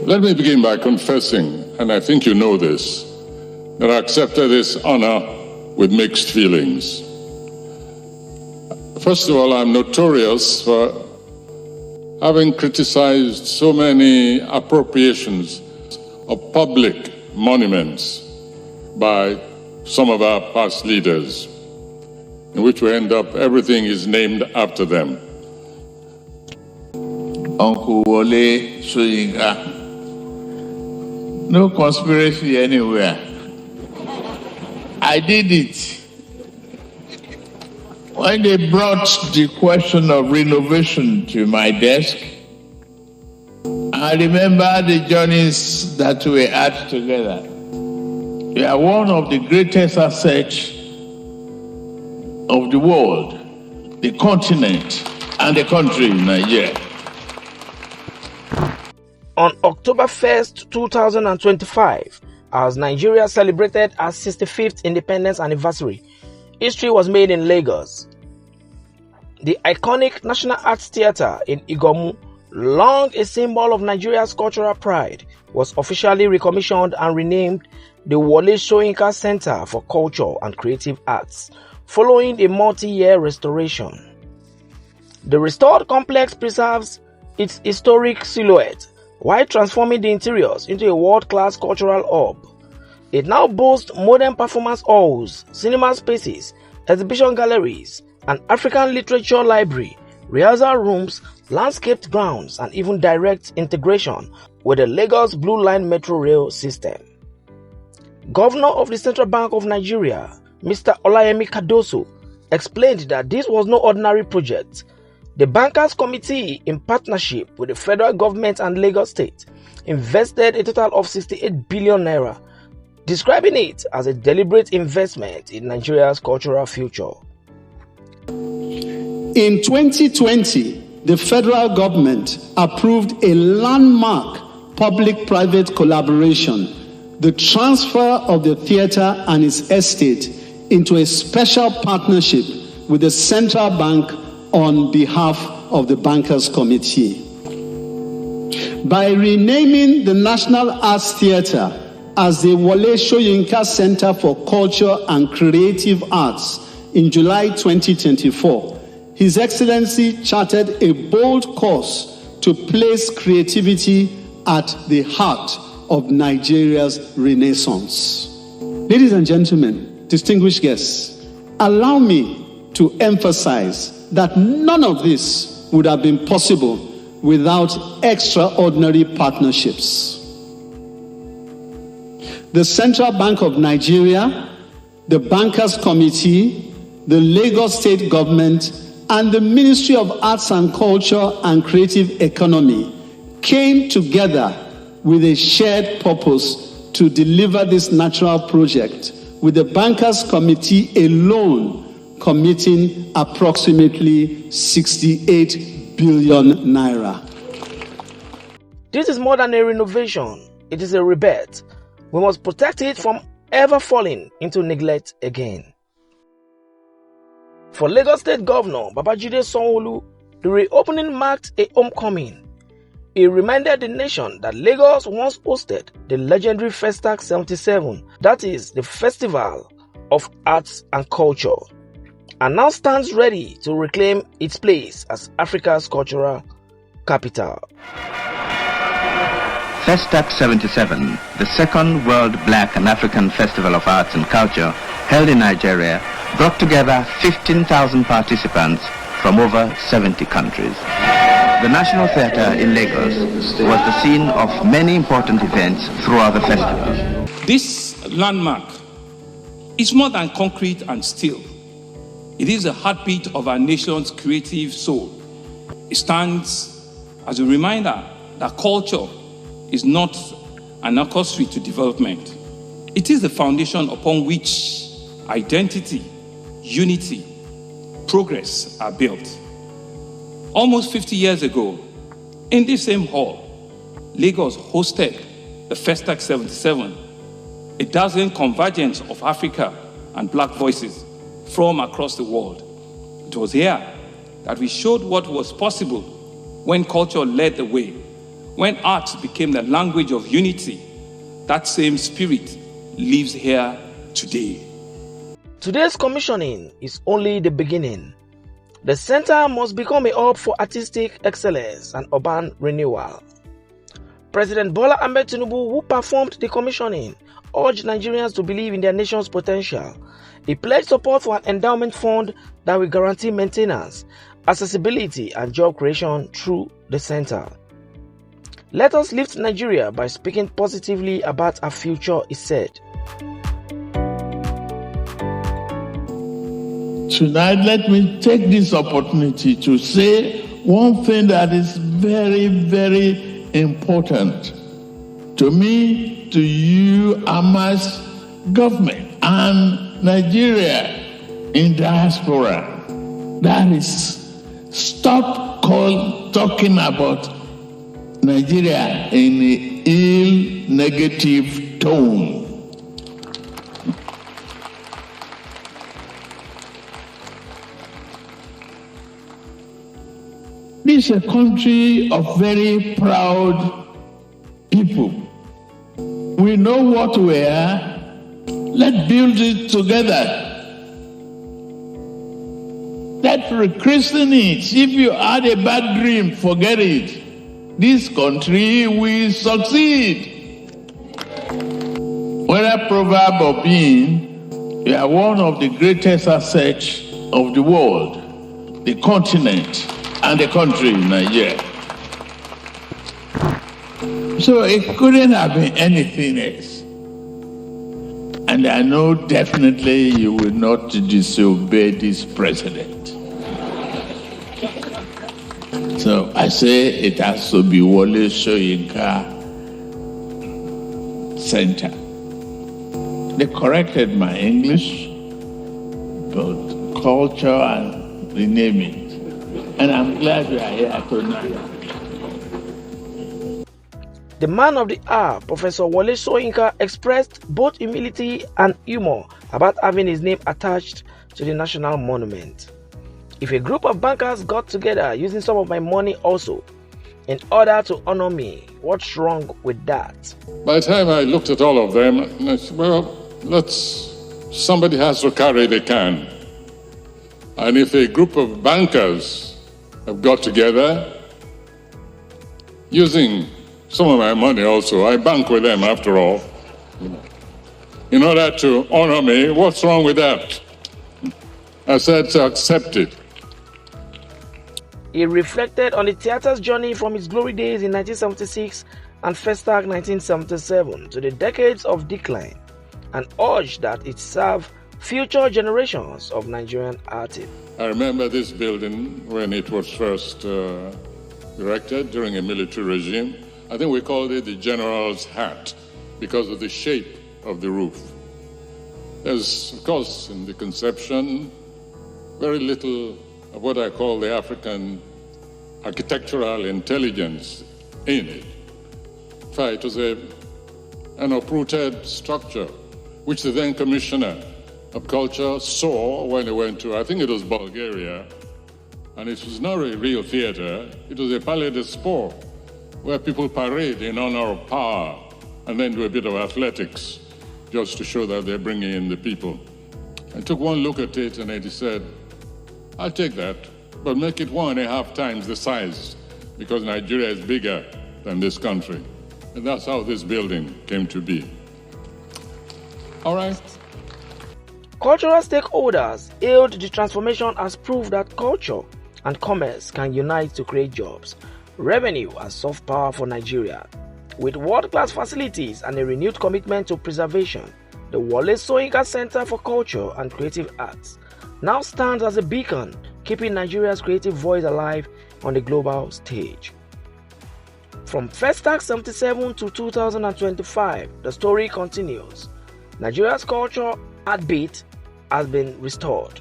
Let me begin by confessing, and I think you know this, that I accepted this honor with mixed feelings. First of all, I'm notorious for having criticized so many appropriations of public monuments by some of our past leaders, in which we end up, everything is named after them. Uncle Wole Soyinka. No conspiracy anywhere. I did it. When they brought the question of renovation to my desk, I remember the journeys that we had together. We are one of the greatest assets of the world, the continent, and the country, Nigeria. On October 1st, 2025, as Nigeria celebrated our 65th independence anniversary, history was made in Lagos. The iconic National Arts Theatre in Iganmu, long a symbol of Nigeria's cultural pride, was officially recommissioned and renamed the Wole Soyinka Centre for Culture and Creative Arts, following a multi-year restoration. The restored complex preserves its historic silhouette while transforming the interiors into a world-class cultural hub. It now boasts modern performance halls, cinema spaces, exhibition galleries, an African literature library, rehearsal rooms, landscaped grounds, and even direct integration with the Lagos Blue Line Metro Rail system. Governor of the Central Bank of Nigeria, Mr. Olayemi Cardoso, explained that this was no ordinary project. The Bankers Committee, in partnership with the federal government and Lagos State, invested a total of 68 billion naira, describing it as a deliberate investment in Nigeria's cultural future. In 2020, the federal government approved a landmark public-private collaboration, the transfer of the theatre and its estate into a special partnership with the Central Bank on behalf of the Bankers Committee. By renaming the National Arts Theatre as the Wole Soyinka Centre for Culture and Creative Arts in July 2024, His Excellency charted a bold course to place creativity at the heart of Nigeria's Renaissance. Ladies and gentlemen, distinguished guests, allow me to emphasize that none of this would have been possible without extraordinary partnerships. The Central Bank of Nigeria, the Bankers Committee, the Lagos State Government, and the Ministry of Arts and Culture and Creative Economy came together with a shared purpose to deliver this natural project, with the Bankers Committee alone committing approximately 68 billion naira. This is more than a renovation, it is a rebirth. We must protect it from ever falling into neglect again. For Lagos State Governor Babajide Sanwo-Olu, the reopening marked a homecoming. It reminded the nation that Lagos once hosted the legendary Festac 77, that is, the Festival of Arts and Culture, and now stands ready to reclaim its place as Africa's cultural capital. Festac 77, the second World Black and African Festival of Arts and Culture, held in Nigeria, brought together 15,000 participants from over 70 countries. The National Theatre in Lagos was the scene of many important events throughout the festival. This landmark is more than concrete and steel. It is the heartbeat of our nation's creative soul. It stands as a reminder that culture is not an accessory to development. It is the foundation upon which identity, unity, progress are built. Almost 50 years ago, in this same hall, Lagos hosted the Festac 77, a dazzling convergence of Africa and Black voices from across the world. It was here that we showed what was possible when culture led the way, when art became the language of unity, that same spirit lives here today. Today's commissioning is only the beginning. The center must become a hub for artistic excellence and urban renewal. President Bola Ahmed Tinubu, who performed the commissioning, urged Nigerians to believe in their nation's potential. He pledged support for an endowment fund that will guarantee maintenance, accessibility, and job creation through the center. Let us lift Nigeria by speaking positively about our future, he said. Tonight, let me take this opportunity to say one thing that is very, very important to me, to you, Ama's government, and Nigeria in diaspora. That is, stop talking about Nigeria in an ill, negative tone. This is a country of very proud people. We know what we are. Let's build it together. Let's rechristen it. If you had a bad dream, forget it. This country will succeed. Whether proverb or being, we are one of the greatest assets of the world, the continent, and the country, Nigeria. So it couldn't have been anything else. And I know definitely you will not disobey this president. So I say it has to be Wole Soyinka Centre. They corrected my English, but culture and renaming. And I'm glad you are here tonight. The man of the hour, Professor Wole Soyinka, expressed both humility and humor about having his name attached to the national monument. If a group of bankers got together using some of my money also in order to honor me, what's wrong with that? By the time I looked at all of them, I said, well, somebody has to carry the can. And if a group of bankers have got together using some of my money also, I bank with them after all, in order to honor me, what's wrong with that? I said to accept it. He reflected on the theater's journey from its glory days in 1976 and Festac 1977 to the decades of decline and urged that it serve future generations of Nigerian artists. I remember this building when it was first erected during a military regime. I think we called it the General's Hat because of the shape of the roof. There's, of course, in the conception, very little of what I call the African architectural intelligence in it. In fact, it was an uprooted structure, which the then Commissioner of Culture saw when he went to, I think it was Bulgaria, and it was not a real theater, it was a palais de sport, where people parade in honor of power and then do a bit of athletics just to show that they're bringing in the people. I took one look at it and he said, I'll take that, but make it 1.5 times the size because Nigeria is bigger than this country. And that's how this building came to be. All right. Cultural stakeholders hailed the transformation as proof that culture and commerce can unite to create jobs, revenue, and soft power for Nigeria. With world-class facilities and a renewed commitment to preservation, the Wole Soyinka Centre for Culture and Creative Arts now stands as a beacon, keeping Nigeria's creative voice alive on the global stage. From Festac 77 to 2025, the story continues. Nigeria's culture heartbeat has been restored.